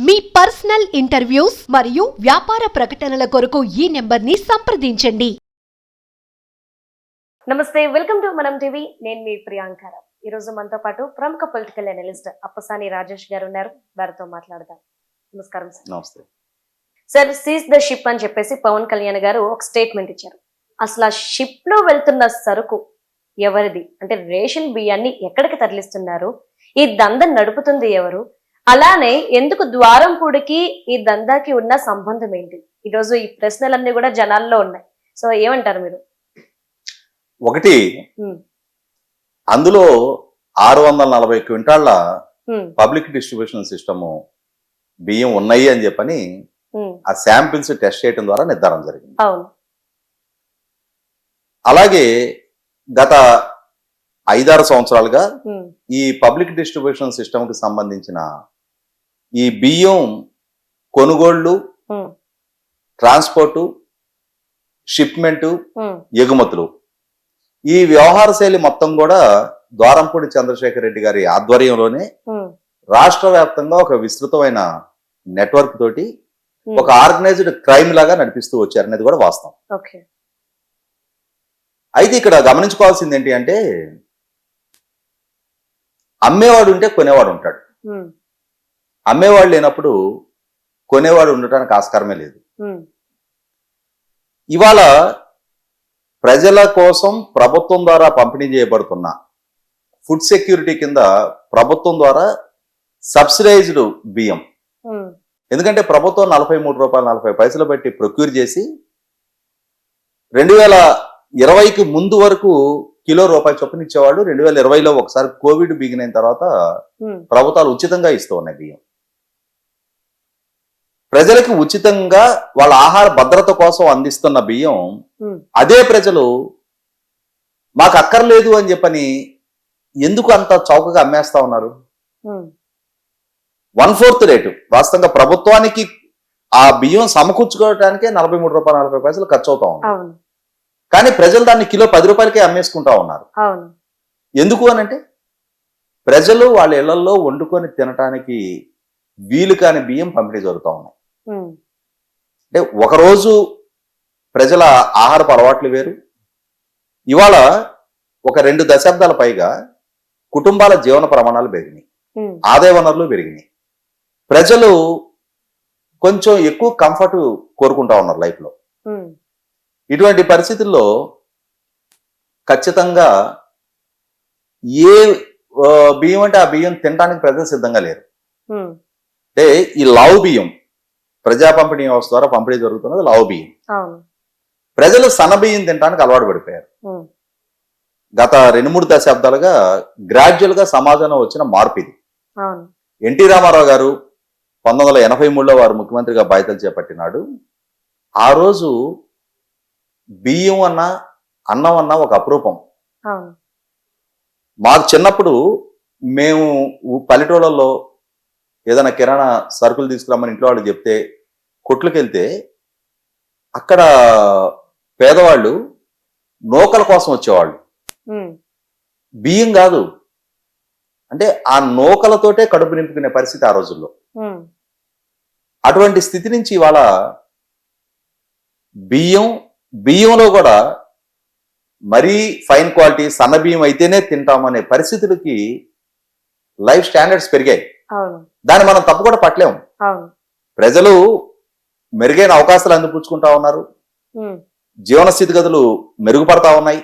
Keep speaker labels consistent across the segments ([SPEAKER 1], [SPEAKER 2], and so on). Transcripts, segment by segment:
[SPEAKER 1] మీ personal interviews మరియు వ్యాపార ప్రకటనల కొరకు ఈ నెంబర్ని సంప్రదించండి.
[SPEAKER 2] నమస్తే, వెల్కమ్ టు మనం టీవీ. నేను మీ ప్రియాంక. ఈ రోజు మనతో పాటు ప్రముఖ పొలిటికల్ అనలిస్ట్ అప్పసాని రాజేష్ గారు ఉన్నారు. వారితో మాట్లాడదాం. నమస్కారం సార్.
[SPEAKER 3] నమస్తే
[SPEAKER 2] సార్, సీజ్ ద షిప్ అని చెప్పేసి పవన్ కళ్యాణ్ గారు ఒక స్టేట్మెంట్ ఇచ్చారు. అసలు ఆ షిప్ లో వెళ్తున్న సరుకు ఎవరిది? అంటే రేషన్ బియ్యాన్ని ఎక్కడికి తరలిస్తున్నారు? ఈ దందా నడుపుతుంది ఎవరు? అలానే ఎందుకు ద్వారంపూడికి ఈ దందాకి ఉన్న సంబంధం ఏంటి? ఈరోజు ఈ ప్రశ్నలన్నీ కూడా జనాల్లో ఉన్నాయి. సో ఏమంటారు మీరు?
[SPEAKER 3] ఒకటి, అందులో 640 క్వింటాళ్ల పబ్లిక్ డిస్ట్రిబ్యూషన్ సిస్టమ్ బియ్యం ఉన్నాయి అని చెప్పని ఆ శాంపిల్స్ టెస్ట్ చేయడం ద్వారా నిర్ధారణ జరిగింది.
[SPEAKER 2] అవును.
[SPEAKER 3] అలాగే గత 5-6 సంవత్సరాలుగా ఈ పబ్లిక్ డిస్ట్రిబ్యూషన్ సిస్టమ్ కి సంబంధించిన ఈ బియ్యం కొనుగోళ్లు, ట్రాన్స్పోర్టు, షిప్మెంటు, ఎగుమతులు, ఈ వ్యవహార శైలి మొత్తం కూడా ద్వారంపూడి చంద్రశేఖర్ రెడ్డి గారి ఆధ్వర్యంలోనే రాష్ట్ర వ్యాప్తంగా ఒక విస్తృతమైన నెట్వర్క్ తోటి ఒక ఆర్గనైజ్డ్ క్రైమ్ లాగా నడిపిస్తూ వచ్చారనేది కూడా వాస్తవం. అయితే ఇక్కడ గమనించుకోవాల్సింది ఏంటి అంటే, అమ్మేవాడు ఉంటే కొనేవాడు ఉంటాడు. అమ్మేవాడు లేనప్పుడు కొనేవాడు ఉండటానికి ఆస్కారమే లేదు. ఇవాళ ప్రజల కోసం ప్రభుత్వం ద్వారా పంపిణీ చేయబడుతున్న ఫుడ్ సెక్యూరిటీ కింద ప్రభుత్వం ద్వారా సబ్సిడైజ్డ్ బియ్యం, ఎందుకంటే ప్రభుత్వం 43 రూపాయలు 40 పైసలు పెట్టి ప్రొక్యూర్ చేసి 2020కి ముందు వరకు కిలో రూపాయి చొప్పున ఇచ్చేవాళ్ళు. 2020లో ఒకసారి కోవిడ్ బిగినైన తర్వాత ప్రభుత్వాలు ఉచితంగా ఇస్తూ ఉన్నాయి బియ్యం. ప్రజలకు ఉచితంగా వాళ్ళ ఆహార భద్రత కోసం అందిస్తున్న బియ్యం అదే ప్రజలు మాకు అక్కర్లేదు అని చెప్పని ఎందుకు అంత చౌకగా అమ్మేస్తా ఉన్నారు? 1/4 రేటు. వాస్తవంగా ప్రభుత్వానికి ఆ బియ్యం సమకూర్చుకోవడానికే 43 రూపాయలు 40 పైసలు ఖర్చు అవుతా ఉంది. కానీ ప్రజలు దాన్ని కిలో 10 రూపాయలకే అమ్మేసుకుంటా ఉన్నారు. ఎందుకు అనంటే, ప్రజలు వాళ్ళ ఇళ్లలో వండుకొని తినటానికి వీలు కాని బియ్యం పంపిణీ జరుగుతూ ఉన్నాయి. అంటే ఒకరోజు ప్రజల ఆహారపు అలవాట్లు వేరు. ఇవాళ ఒక 2 దశాబ్దాల పైగా కుటుంబాల జీవన ప్రమాణాలు పెరిగినాయి, ఆదాయ వనరులు పెరిగినాయి. ప్రజలు కొంచెం ఎక్కువ కంఫర్ట్ కోరుకుంటా ఉన్నారు లైఫ్ లో. ఇటువంటి పరిస్థితుల్లో ఖచ్చితంగా ఏ బియ్యం అంటే ఆ బియ్యం తినడానికి ప్రజలు సిద్ధంగా లేరు. అంటే ఈ లావు బియ్యం, ప్రజా పంపిణీ వ్యవస్థ ద్వారా పంపిణీ జరుగుతున్నది లావు బియ్యం. ప్రజలు సన్న బియ్యం తినడానికి అలవాటు పడిపోయారు. గత 2-3 దశాబ్దాలుగా గ్రాడ్యువల్ గా సమాజంలో వచ్చిన మార్పు ఇది. ఎన్టీ రామారావు గారు 1983లో వారు ముఖ్యమంత్రిగా బాధ్యతలు చేపట్టినాడు. ఆ రోజు బియ్యం అన్నా అన్నం అన్నా ఒక అపురూపం. మాకు చిన్నప్పుడు మేము పల్లెటూళ్ళల్లో ఏదైనా కిరాణా సరుకులు తీసుకురామని ఇంట్లో వాళ్ళు చెప్తే కొట్లుకి వెళ్తే అక్కడ పేదవాళ్ళు నూకల కోసం వచ్చేవాళ్ళు, బియ్యం కాదు. అంటే ఆ నూకలతోటే కడుపు నింపుకునే పరిస్థితి ఆ రోజుల్లో. అటువంటి స్థితి నుంచి ఇవాళ బియ్యంలో కూడా మరీ ఫైన్ క్వాలిటీ సన్న బియ్యం అయితేనే తింటామనే పరిస్థితులకి లైఫ్ స్టాండర్డ్స్ పెరిగాయి. దాన్ని మనం తప్పు కూడా పట్టలేము. ప్రజలు మెరుగైన అవకాశాలు అందిపుచ్చుకుంటా ఉన్నారు, జీవన స్థితిగతులు మెరుగుపడతా ఉన్నాయి.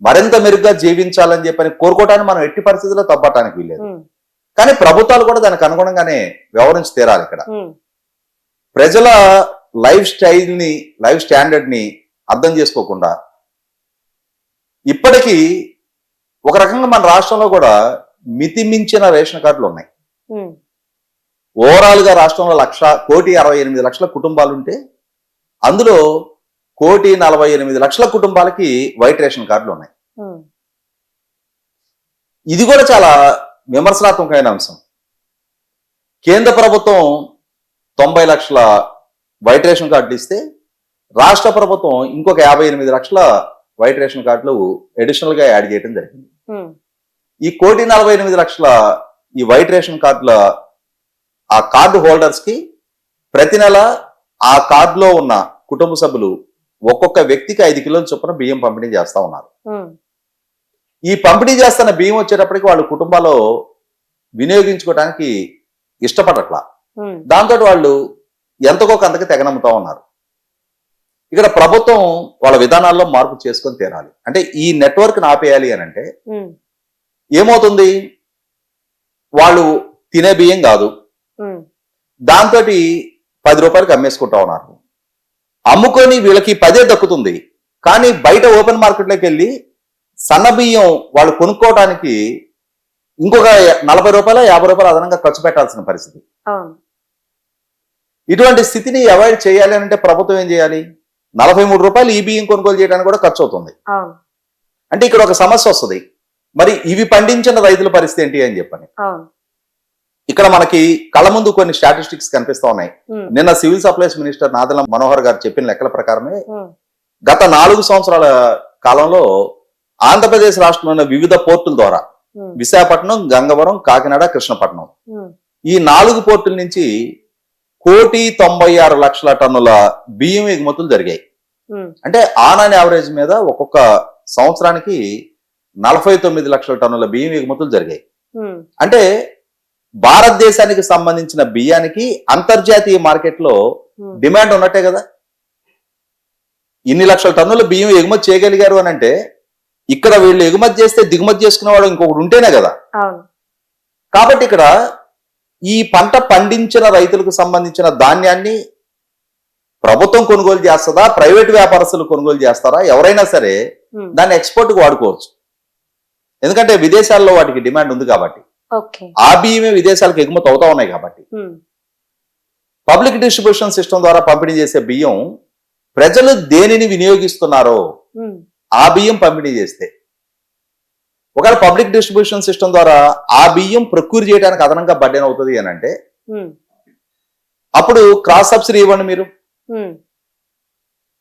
[SPEAKER 3] మరింత మెరుగ్గా జీవించాలని చెప్పని కోరుకోవటాన్ని మనం ఎట్టి పరిస్థితుల్లో తప్పటానికి వీల్లేదు. కానీ ప్రభుత్వాలు కూడా దానికి అనుగుణంగానే వ్యవహరించి తీరాలి. ఇక్కడ ప్రజల లైఫ్ స్టైల్ని, లైఫ్ స్టాండర్డ్ ని అర్థం చేసుకోకుండా ఇప్పటికీ ఒక రకంగా మన రాష్ట్రంలో కూడా మితిమించిన రేషన్ కార్డులు ఉన్నాయి. ఓవరాల్ గా రాష్ట్రంలో 1,68,00,000 కుటుంబాలుంటే అందులో 1,48,00,000 కుటుంబాలకి వైట్ రేషన్ కార్డులు ఉన్నాయి. ఇది కూడా చాలా విమర్శనాత్మకమైన అంశం. కేంద్ర ప్రభుత్వం 90 లక్షల వైట్ రేషన్ కార్డులు ఇస్తే రాష్ట్ర ప్రభుత్వం ఇంకొక 58 లక్షల వైట్ రేషన్ కార్డులు అడిషనల్ గా యాడ్ చేయడం జరిగింది. ఈ 1,48,00,000 ఈ వైట్ రేషన్ కార్డుల ఆ కార్డు హోల్డర్స్ కి ప్రతి నెల ఆ కార్డులో ఉన్న కుటుంబ సభ్యులు ఒక్కొక్క వ్యక్తికి 5 కిలోల చొప్పున బియ్యం పంపిణీ చేస్తా ఉన్నారు. ఈ పంపిణీ చేస్తున్న బియ్యం వచ్చేటప్పటికి వాళ్ళు కుటుంబాల్లో వినియోగించుకోవడానికి ఇష్టపడట్లా. దాంతో వాళ్ళు ఎంతకో అంతకి తెగనమ్ముతా ఉన్నారు. ఇక్కడ ప్రభుత్వం వాళ్ళ విధానాల్లో మార్పు చేసుకొని తీరాలి. అంటే ఈ నెట్వర్క్ ఆపేయాలి అని అంటే ఏమవుతుంది, వాళ్ళు తినే బియ్యం కాదు, దాంతో 10 రూపాయలకి అమ్మేసుకుంటా ఉన్నారు. అమ్ముకొని వీళ్ళకి 10 దక్కుతుంది, కానీ బయట ఓపెన్ మార్కెట్లోకి వెళ్ళి సన్న బియ్యం వాళ్ళు కొనుక్కోవడానికి ఇంకొక 40 రూపాయలు 50 రూపాయలు అదనంగా ఖర్చు పెట్టాల్సిన పరిస్థితి. ఇటువంటి స్థితిని అవాయిడ్ చేయాలి అంటే ప్రభుత్వం ఏం చేయాలి? 43 రూపాయలు ఈ బియ్యం కొనుగోలు చేయడానికి కూడా ఖర్చు అవుతుంది. అంటే ఇక్కడ ఒక సమస్య వస్తుంది, మరి ఇవి పండించిన రైతుల పరిస్థితి ఏంటి అని చెప్పని. ఇక్కడ మనకి కళ్ళ ముందు కొన్ని స్టాటిస్టిక్స్ కనిపిస్తా ఉన్నాయి. నిన్న civil supplies minister Nadella Manohar గారు చెప్పిన లెక్కల ప్రకారమే గత 4 సంవత్సరాల కాలంలో ఆంధ్రప్రదేశ్ రాష్ట్రంలోని వివిధ పోర్టుల ద్వారా విశాఖపట్నం, గంగవరం, కాకినాడ, కృష్ణపట్నం ఈ 4 పోర్టుల నుంచి 1,96,00,000 టన్నుల బియ్యం ఎగుమతులు జరిగాయి. అంటే ఆన్ అండ్ యావరేజ్ మీద ఒక్కొక్క సంవత్సరానికి 49 లక్షల టన్నుల బియ్యం ఎగుమతులు జరిగాయి. అంటే భారతదేశానికి సంబంధించిన బియ్యానికి అంతర్జాతీయ మార్కెట్లో డిమాండ్ ఉన్నట్టే కదా. ఇన్ని లక్షల టన్నుల బియ్యం ఎగుమతి చేయగలిగారు అని అంటే ఇక్కడ వీళ్ళు ఎగుమతి చేస్తే దిగుమతి చేసుకునేవాడు ఇంకొకటి ఉంటేనే కదా. కాబట్టి ఇక్కడ ఈ పంట పండించిన రైతులకు సంబంధించిన ధాన్యాన్ని ప్రభుత్వం కొనుగోలు చేస్తుందా, ప్రైవేట్ వ్యాపారస్తులు కొనుగోలు చేస్తారా, ఎవరైనా సరే దాన్ని ఎక్స్పోర్ట్కి వాడుకోవచ్చు. ఎందుకంటే విదేశాల్లో వాటికి డిమాండ్ ఉంది కాబట్టి, ఆ బియ్యమే విదేశాలకు ఎగుమతి అవుతా ఉన్నాయి కాబట్టి. పబ్లిక్ డిస్ట్రిబ్యూషన్ సిస్టమ్ ద్వారా పంపిణీ చేసే బియ్యం ప్రజలు దేనిని వినియోగిస్తున్నారో ఆ బియ్యం పంపిణీ చేస్తే, ఒకవేళ పబ్లిక్ డిస్ట్రిబ్యూషన్ సిస్టమ్ ద్వారా ఆ బియ్యం ప్రొక్యూర్ చేయడానికి అదనంగా బడ్డెన్ అవుతుంది అని అంటే అప్పుడు క్రాస్ సబ్సిడీ ఇవ్వండి. మీరు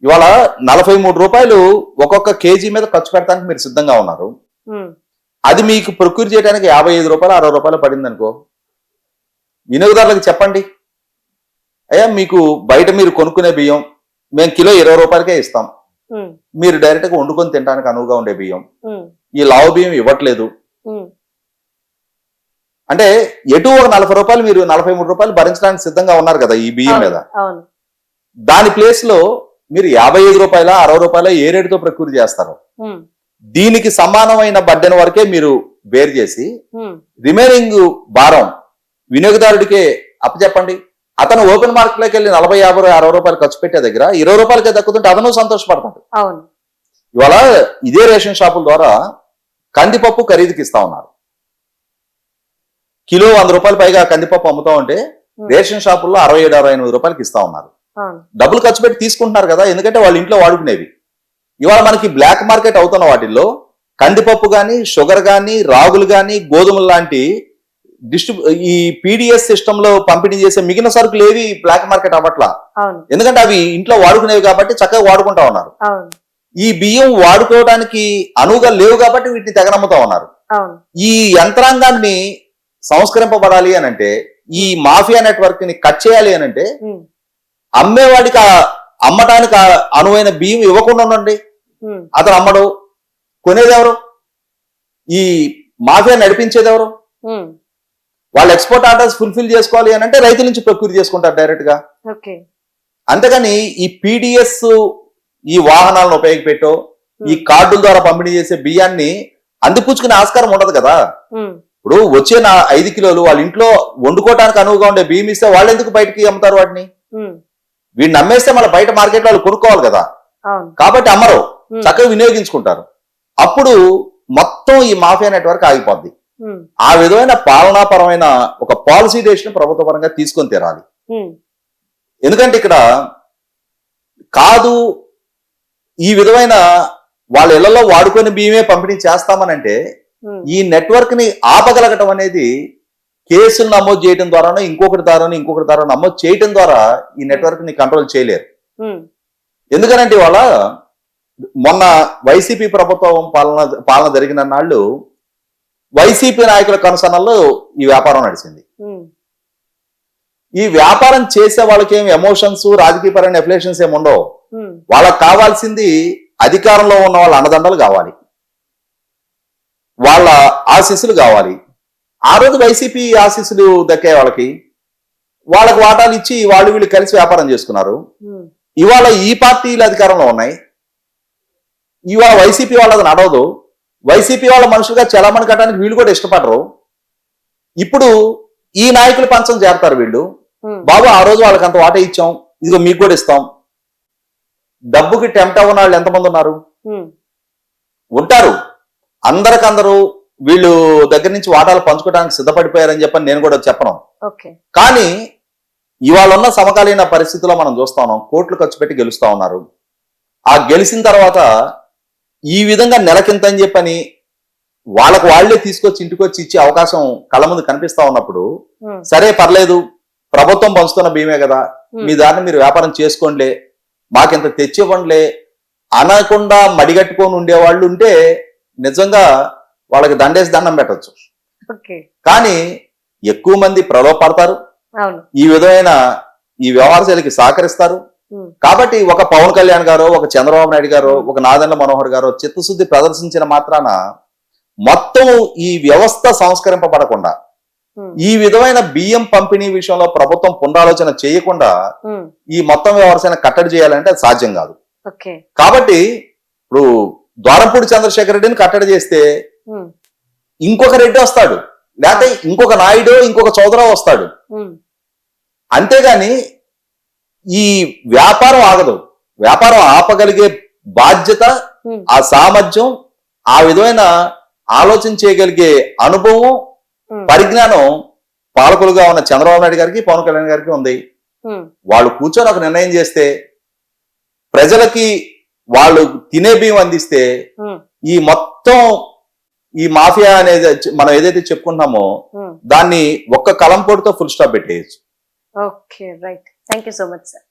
[SPEAKER 3] ఇవాళ 43 రూపాయలు ఒక్కొక్క కేజీ మీద ఖర్చు పెట్టడానికి మీరు సిద్ధంగా ఉన్నారు. అది మీకు ప్రొక్యూర్ చేయడానికి 55 రూపాయలు 60 రూపాయలు పడింది అనుకో, వినియోగదారులకు చెప్పండి, అయ్యా మీకు బయట మీరు కొనుక్కునే బియ్యం మేము కిలో 20 రూపాయలకే ఇస్తాం, మీరు డైరెక్ట్ గా వండుకొని తినడానికి అనువుగా ఉండే బియ్యం, ఈ లావు బియ్యం ఇవ్వట్లేదు అంటే ఎటు ఒక 40 రూపాయలు మీరు 43 రూపాయలు భరించడానికి సిద్ధంగా ఉన్నారు కదా ఈ బియ్యం మీద. దాని ప్లేస్ లో మీరు 55 రూపాయల 60 రూపాయల ఏ రేటుతో ప్రక్యూర్ చేస్తారు, దీనికి సమానమైన బడ్డెన్ వరకే మీరు బేర్ చేసి రిమైనింగ్ భారం వినియోగదారుడికే అప్పచెప్పండి. అతను ఓపెన్ మార్కెట్ లోకి వెళ్ళి 40, 50, 60 రూపాయలు ఖర్చు పెట్టే దగ్గర 20 రూపాయలకే దక్కుతుంటే అతను సంతోషపడతాడు. ఇవాళ ఇదే రేషన్ షాపుల ద్వారా కందిపప్పు ఖరీదుకి ఇస్తా ఉన్నారు. కిలో 100 రూపాయలు పైగా కందిపప్పు అమ్ముతా ఉంటే రేషన్ షాపుల్లో 67, 68 రూపాయలకి ఇస్తా ఉన్నారు. డబ్బులు ఖర్చు పెట్టి తీసుకుంటున్నారు కదా, ఎందుకంటే వాళ్ళ ఇంట్లో వాడుకునేవి. ఇవాళ మనకి బ్లాక్ మార్కెట్ అవుతున్న వాటిల్లో కందిపప్పు గాని, షుగర్ గాని, రాగులు గాని, గోధుమలు లాంటి ఈ పీడిఎస్ సిస్టమ్ లో పంపిణీ చేసే మిగిలిన సరుకులు ఏవి బ్లాక్ మార్కెట్ అవ్వట్లా. ఎందుకంటే అవి ఇంట్లో వాడుకునేవి కాబట్టి చక్కగా వాడుకుంటా ఉన్నారు. ఈ బియ్యం వాడుకోవడానికి అనువుగా లేవు కాబట్టి వీటిని తెగనమ్ముతా ఉన్నారు. ఈ యంత్రాంగాన్ని సంస్కరింపబడాలి అని అంటే, ఈ మాఫియా నెట్వర్క్ ని కట్ చేయాలి అని అంటే అమ్మేవాడికి అమ్మటానికి అనువైన బియ్యం ఇవ్వకుండా ఉండండి. అతను అమ్మడు, కొనేది ఎవరు? ఈ మాఫియా నడిపించేది ఎవరు? వాళ్ళ ఎక్స్పోర్ట్ ఆర్డర్స్ ఫుల్ఫిల్ చేసుకోవాలి అని అంటే రైతుల నుంచి ప్రొక్యూర్ చేసుకుంటారు డైరెక్ట్ గా. అంతేగాని ఈ పీడిఎస్ ఈ వాహనాలను ఉపయోగపెట్టో ఈ కార్డుల ద్వారా పంపిణీ చేసే బియ్యాన్ని అందిపుచ్చుకునే ఆస్కారం ఉండదు కదా. ఇప్పుడు వచ్చే 5 కిలోలు వాళ్ళ ఇంట్లో వండుకోవడానికి అనువుగా ఉండే బియ్యం ఇస్తే వాళ్ళు ఎందుకు బయటకి అమ్ముతారు వాటిని? వీడిని అమ్మేస్తే మళ్ళీ బయట మార్కెట్ వాళ్ళు కొనుక్కోవాలి కదా, కాబట్టి అమ్మరు, చక్కగా వినియోగించుకుంటారు. అప్పుడు మొత్తం ఈ మాఫియా నెట్వర్క్ ఆగిపోద్ది. ఆ విధమైన పాలనాపరమైన ఒక పాలసీ డెసిషన్ ప్రభుత్వ పరంగా తీసుకొని తీరాలి. ఎందుకంటే ఇక్కడ కాదు ఈ విధమైన వాళ్ళ ఇళ్లలో వాడుకొని బియ్యమే పంపిణీ చేస్తామనంటే ఈ నెట్వర్క్ ని ఆపగలగటం అనేది కేసులు నమోదు చేయడం ద్వారానో ఇంకొకటి ద్వారా నమోదు చేయడం ద్వారా ఈ నెట్వర్క్ ని కంట్రోల్ చేయలేరు. ఎందుకనంటే ఇవాళ మొన్న వైసీపీ ప్రభుత్వం పాలన జరిగిన నాళ్ళు వైసీపీ నాయకుల కనుసన్నల్లో ఈ వ్యాపారం నడిచింది. ఈ వ్యాపారం చేసే వాళ్ళకి ఏమి ఎమోషన్స్ రాజకీయపరమైన ఎఫిలేషన్స్ ఏమి ఉండవు.
[SPEAKER 2] ఉమ్,
[SPEAKER 3] వాళ్ళకి కావాల్సింది అధికారంలో ఉన్న వాళ్ళ అన్నదండలు కావాలి, వాళ్ళ ఆశీస్సులు కావాలి. ఆ రోజు వైసీపీ ఆశీస్సులు దక్కే వాళ్ళకి వాటాలు ఇచ్చి వాళ్ళు వీళ్ళు కలిసి వ్యాపారం చేసుకున్నారు.
[SPEAKER 2] ఉమ్,
[SPEAKER 3] ఇవాళ ఈ పార్టీలు అధికారంలో ఉన్నాయి, ఇవాళ వైసీపీ వాళ్ళది నడవదు. వైసీపీ వాళ్ళ మనుషులుగా చలామణి కట్టడానికి వీళ్ళు కూడా ఇష్టపడరు. ఇప్పుడు ఈ నాయకులు పంచం చేరతారు వీళ్ళు.
[SPEAKER 2] ఉమ్,
[SPEAKER 3] బాబు ఆ రోజు వాళ్ళకి అంత వాటా ఇచ్చాం, ఇదిగో మీకు కూడా ఇస్తాం. డబ్బుకి టెంప్ట్ అవ్వని వాళ్ళు ఎంతమంది ఉన్నారు?
[SPEAKER 2] ఉమ్,
[SPEAKER 3] ఉంటారు. అందరికందరూ వీళ్ళు దగ్గర నుంచి వాటాలు పంచుకోవడానికి సిద్ధపడిపోయారని చెప్పని నేను కూడా చెప్పను.
[SPEAKER 2] ఓకే.
[SPEAKER 3] కానీ ఇవాళ ఉన్న సమకాలీన పరిస్థితుల్లో మనం చూస్తా ఉన్నాం, కోట్లు ఖర్చు పెట్టి గెలుస్తా ఉన్నారు. ఆ గెలిచిన తర్వాత ఈ విధంగా నెలకింత అని చెప్పని వాళ్ళకు వాళ్లే తీసుకొచ్చి ఇంటికి వచ్చి ఇచ్చే అవకాశం కళ్ళ ముందు కనిపిస్తా ఉన్నప్పుడు,
[SPEAKER 2] ఉమ్,
[SPEAKER 3] సరే పర్లేదు ప్రభుత్వం పంచుతున్న భీమే కదా, మీ దారిని మీరు వ్యాపారం చేసుకోండిలే, మాకింత తెచ్చివ్వండిలే అనకుండా మడిగట్టుకొని ఉండేవాళ్ళు ఉంటే నిజంగా వాళ్ళకి దండేసి దండం పెట్టచ్చు.
[SPEAKER 2] ఓకే.
[SPEAKER 3] కానీ ఎక్కువ మంది ప్రలోభపడతారు,
[SPEAKER 2] అవును.
[SPEAKER 3] ఈ విధమైన ఈ వ్యవహారశైలికి సహకరిస్తారు.
[SPEAKER 2] ఉమ్,
[SPEAKER 3] కాబట్టి ఒక పవన్ కళ్యాణ్ గారు, ఒక చంద్రబాబు నాయుడు గారు, ఒక నాదెండ్ల మనోహర్ గారు చిత్తశుద్ధి ప్రదర్శించిన మాత్రాన మొత్తం ఈ వ్యవస్థ సంస్కరింపబడకుండా,
[SPEAKER 2] ఉమ్,
[SPEAKER 3] ఈ విధమైన బియ్యం పంపిణీ విషయంలో ప్రభుత్వం పునరాలోచన చేయకుండా
[SPEAKER 2] ఉమ్,
[SPEAKER 3] ఈ మొత్తం వ్యవసాయం కట్టడి చేయాలంటే అది సాధ్యం కాదు.
[SPEAKER 2] ఓకే.
[SPEAKER 3] కాబట్టి ఇప్పుడు ద్వారంపూడి చంద్రశేఖర్ రెడ్డిని కట్టడి చేస్తే
[SPEAKER 2] ఉమ్,
[SPEAKER 3] ఇంకొక రెడ్డి వస్తాడు, లేకపోతే ఇంకొక నాయుడు, ఇంకొక చౌదరావు వస్తాడు.
[SPEAKER 2] ఉమ్,
[SPEAKER 3] అంతేగాని ఈ వ్యాపారం ఆగదు. వ్యాపారం ఆపగలిగే బాధ్యత,
[SPEAKER 2] ఉమ్,
[SPEAKER 3] ఆ సామర్థ్యం, ఆ విధమైన ఆలోచన చేయగలిగే అనుభవం,
[SPEAKER 2] ఉమ్,
[SPEAKER 3] పరిజ్ఞానం పాలకులుగా ఉన్న చంద్రబాబు నాయుడు గారికి, పవన్ కళ్యాణ్ గారికి ఉంది.
[SPEAKER 2] ఉమ్,
[SPEAKER 3] వాళ్ళు కూర్చొని ఒక నిర్ణయం చేస్తే, ప్రజలకి వాళ్ళు తినే బియ్యం అందిస్తే,
[SPEAKER 2] ఉమ్,
[SPEAKER 3] ఈ మొత్తం ఈ మాఫియా అనేది మనం ఏదైతే చెప్పుకుంటున్నామో
[SPEAKER 2] ఉమ్.
[SPEAKER 3] దాన్ని ఒక్క కలంపోటుతో ఫుల్ స్టాప్ పెట్టేయచ్చు.
[SPEAKER 2] Okay, right. Thank you so much sir.